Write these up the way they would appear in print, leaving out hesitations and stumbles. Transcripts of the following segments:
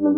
Hey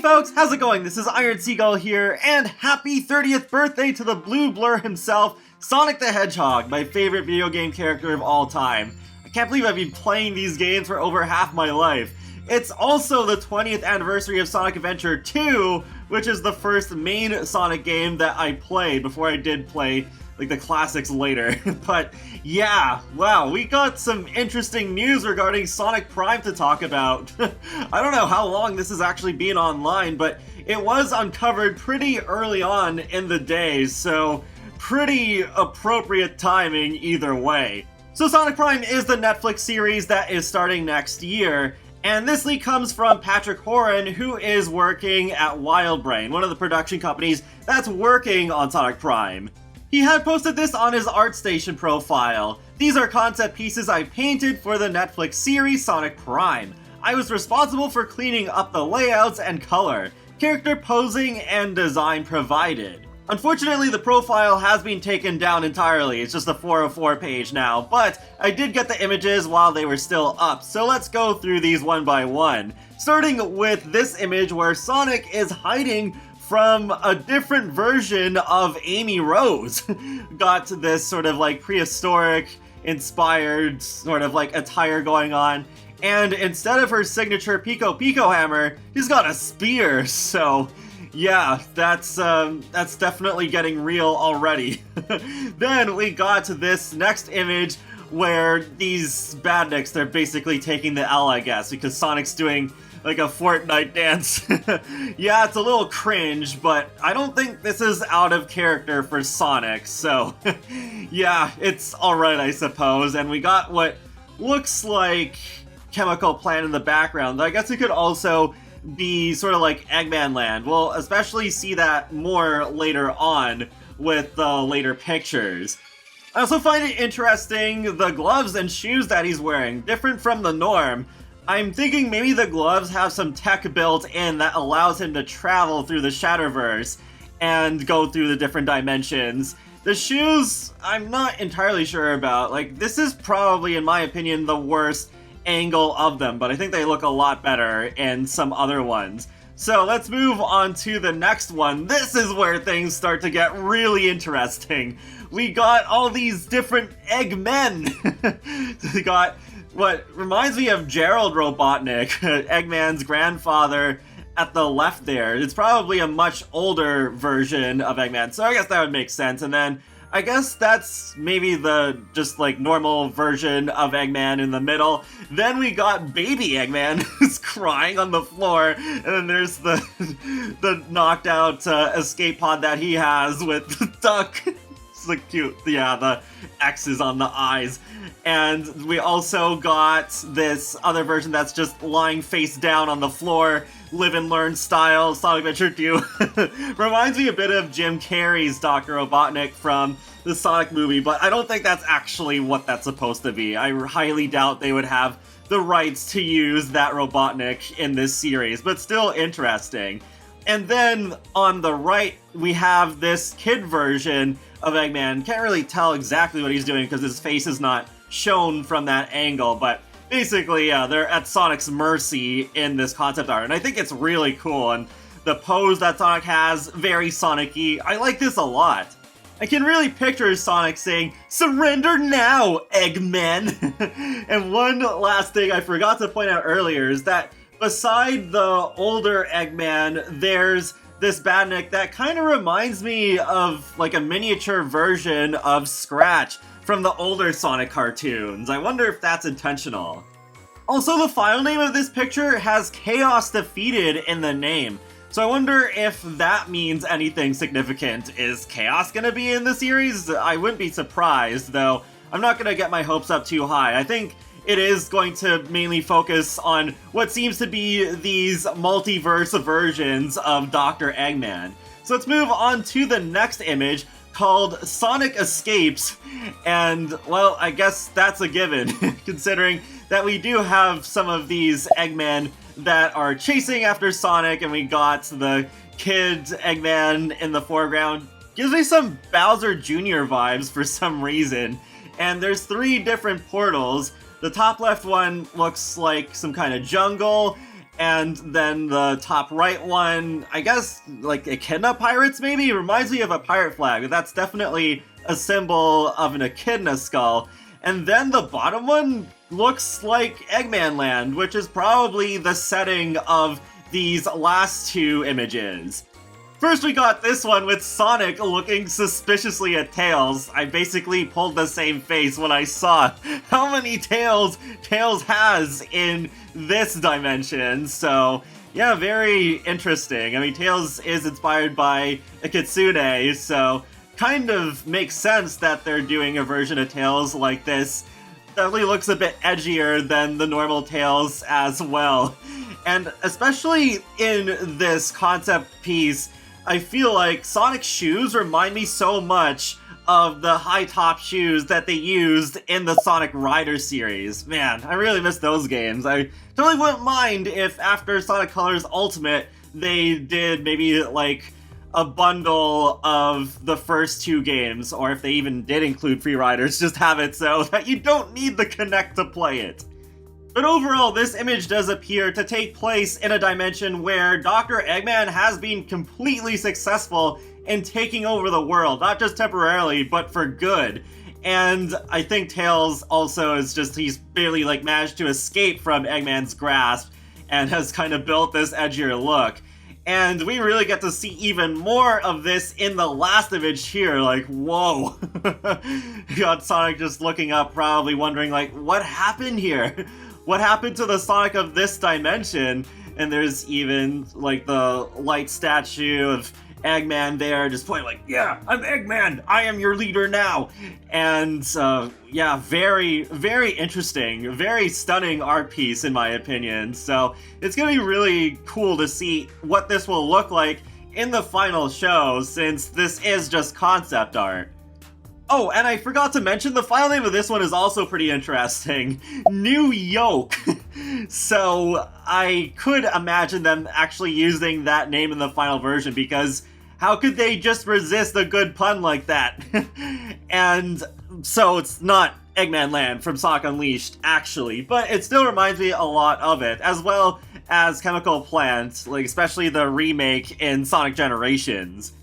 folks, how's it going? This is Iron Seagull here, and happy 30th birthday to the blue blur himself, Sonic the Hedgehog, my favorite video game character of all time. I can't believe I've been playing these games for over half my life. It's also the 20th anniversary of Sonic Adventure 2, which is the first main Sonic game that I played before I did play like the classics later. But yeah, wow, we got some interesting news regarding Sonic Prime to talk about. I don't know how long this has actually been online, but it was uncovered pretty early on in the day, so pretty appropriate timing either way. So Sonic Prime is the Netflix series that is starting next year, and this leak comes from Patrick Horan, who is working at WildBrain, one of the production companies that's working on Sonic Prime. He had posted this on his ArtStation profile. These are concept pieces I painted for the Netflix series Sonic Prime. I was responsible for cleaning up the layouts and color, character posing, and design provided. Unfortunately, the profile has been taken down entirely. It's just a 404 page now, but I did get the images while they were still up, so let's go through these one by one. Starting with this image where Sonic is hiding from a different version of Amy Rose. Got this sort of like prehistoric inspired sort of like attire going on, and instead of her signature Pico Pico hammer, he's got a spear, so yeah, that's definitely getting real already. Then we got this next image where these badniks, they're basically taking the L, I guess, because Sonic's doing like a Fortnite dance. Yeah, it's a little cringe, but I don't think this is out of character for Sonic, so yeah, it's alright, I suppose. And we got what looks like chemical plant in the background. I guess it could also be sort of like Eggman Land. We'll especially see that more later on with the later pictures. I also find it interesting the gloves and shoes that he's wearing, different from the norm. I'm thinking maybe the gloves have some tech built in that allows him to travel through the Shadowverse and go through the different dimensions. The shoes, I'm not entirely sure about. Like, this is probably, in my opinion, the worst angle of them, but I think they look a lot better in some other ones. So let's move on to the next one. This is where things start to get really interesting. We got all these different Eggmen. We got what reminds me of Gerald Robotnik, Eggman's grandfather at the left there. It's probably a much older version of Eggman, so I guess that would make sense. And then I guess that's maybe the just like normal version of Eggman in the middle. Then we got baby Eggman who's crying on the floor, and then there's the knocked out escape pod that he has with the duck. It's like cute, yeah, the X's on the eyes. And we also got this other version that's just lying face down on the floor, live and learn style, Sonic Adventure 2. Reminds me a bit of Jim Carrey's Dr. Robotnik from the Sonic movie, but I don't think that's actually what that's supposed to be. I highly doubt they would have the rights to use that Robotnik in this series, but still interesting. And then on the right, we have this kid version of Eggman. Can't really tell exactly what he's doing because his face is not shown from that angle, but basically, yeah, they're at Sonic's mercy in this concept art, and I think it's really cool, and the pose that Sonic has, very Sonic-y. I like this a lot. I can really picture Sonic saying, "Surrender now, Eggman!" And one last thing I forgot to point out earlier is that beside the older Eggman, there's this badnik that kind of reminds me of like a miniature version of Scratch from the older Sonic cartoons. I wonder if that's intentional. Also, the file name of this picture has Chaos Defeated in the name, so I wonder if that means anything significant. Is Chaos gonna be in the series? I wouldn't be surprised, though I'm not gonna get my hopes up too high. I think it is going to mainly focus on what seems to be these multiverse versions of Dr. Eggman. So let's move on to the next image, called Sonic Escapes, and, well, I guess that's a given, considering that we do have some of these Eggmen that are chasing after Sonic, and we got the kid Eggman in the foreground. Gives me some Bowser Jr. vibes for some reason. and there's 3 different portals. The top left one looks like some kind of jungle, and then the top right one, I guess, like echidna pirates maybe? It reminds me of a pirate flag, but that's definitely a symbol of an echidna skull. And then the bottom one looks like Eggman Land, which is probably the setting of these last 2 images. First we got this one with Sonic looking suspiciously at Tails. I basically pulled the same face when I saw how many Tails Tails has in this dimension, so yeah, very interesting. I mean, Tails is inspired by a kitsune, so kind of makes sense that they're doing a version of Tails like this. Definitely looks a bit edgier than the normal Tails as well. And especially in this concept piece, I feel like Sonic's shoes remind me so much of the high-top shoes that they used in the Sonic Rider series. Man, I really miss those games. I totally wouldn't mind if after Sonic Colors Ultimate, they did maybe like a bundle of the first 2 games, or if they even did include free riders, just have it so that you don't need the Kinect to play it. But overall, this image does appear to take place in a dimension where Dr. Eggman has been completely successful in taking over the world, not just temporarily, but for good. And I think Tails also is just, he's barely like managed to escape from Eggman's grasp and has kind of built this edgier look. And we really get to see even more of this in the last image here, like, whoa. You got Sonic just looking up, probably wondering, like, what happened here? What happened to the Sonic of this dimension? And there's even, like, the light statue of Eggman there, just pointing like, yeah, I'm Eggman! I am your leader now! And, yeah, very, very interesting, very stunning art piece, in my opinion. So, it's gonna be really cool to see what this will look like in the final show, since this is just concept art. Oh, and I forgot to mention, the file name of this one is also pretty interesting. New Yoke. So, I could imagine them actually using that name in the final version, because how could they just resist a good pun like that? And so it's not Eggman Land from Sonic Unleashed, actually, but it still reminds me a lot of it, as well as Chemical Plant, like especially the remake in Sonic Generations.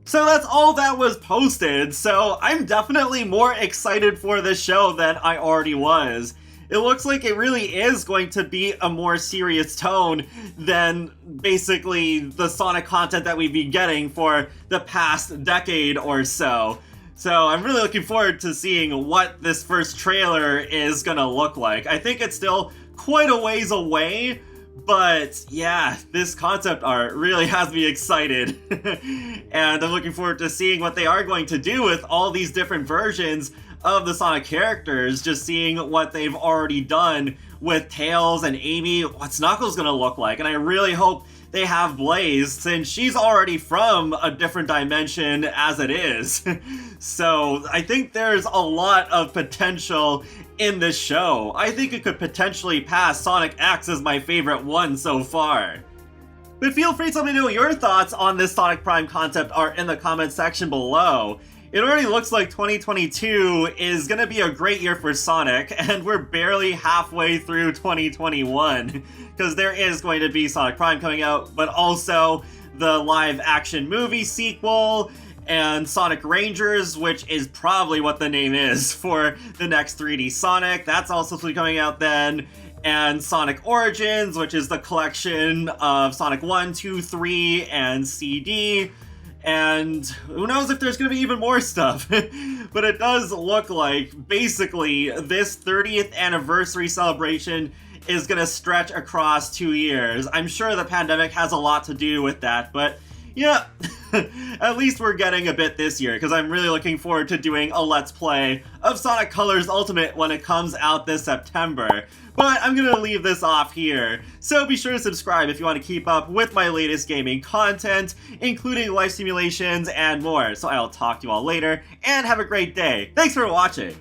So that's all that was posted, so I'm definitely more excited for this show than I already was. It looks like it really is going to be a more serious tone than basically the Sonic content that we've been getting for the past decade or so. So I'm really looking forward to seeing what this first trailer is gonna look like. I think it's still quite a ways away, but yeah, this concept art really has me excited. And I'm looking forward to seeing what they are going to do with all these different versions of the Sonic characters, just seeing what they've already done with Tails and Amy, what's Knuckles gonna look like. And I really hope they have Blaze, since she's already from a different dimension as it is. So I think there's a lot of potential in this show. I think it could potentially pass Sonic X as my favorite one so far. But feel free to let me know your thoughts on this Sonic Prime concept art in the comment section below. It already looks like 2022 is gonna be a great year for Sonic, and we're barely halfway through 2021, because there is going to be Sonic Prime coming out, but also the live-action movie sequel, and Sonic Rangers, which is probably what the name is for the next 3D Sonic. That's also supposed to be coming out then. And Sonic Origins, which is the collection of Sonic 1, 2, 3, and CD. And who knows if there's going to be even more stuff. But it does look like, basically, this 30th anniversary celebration is going to stretch across 2 years. I'm sure the pandemic has a lot to do with that, but yeah, at least we're getting a bit this year, because I'm really looking forward to doing a Let's Play of Sonic Colors Ultimate when it comes out this September. But I'm gonna leave this off here, so be sure to subscribe if you want to keep up with my latest gaming content, including life simulations and more. So I'll talk to you all later, and have a great day. Thanks for watching!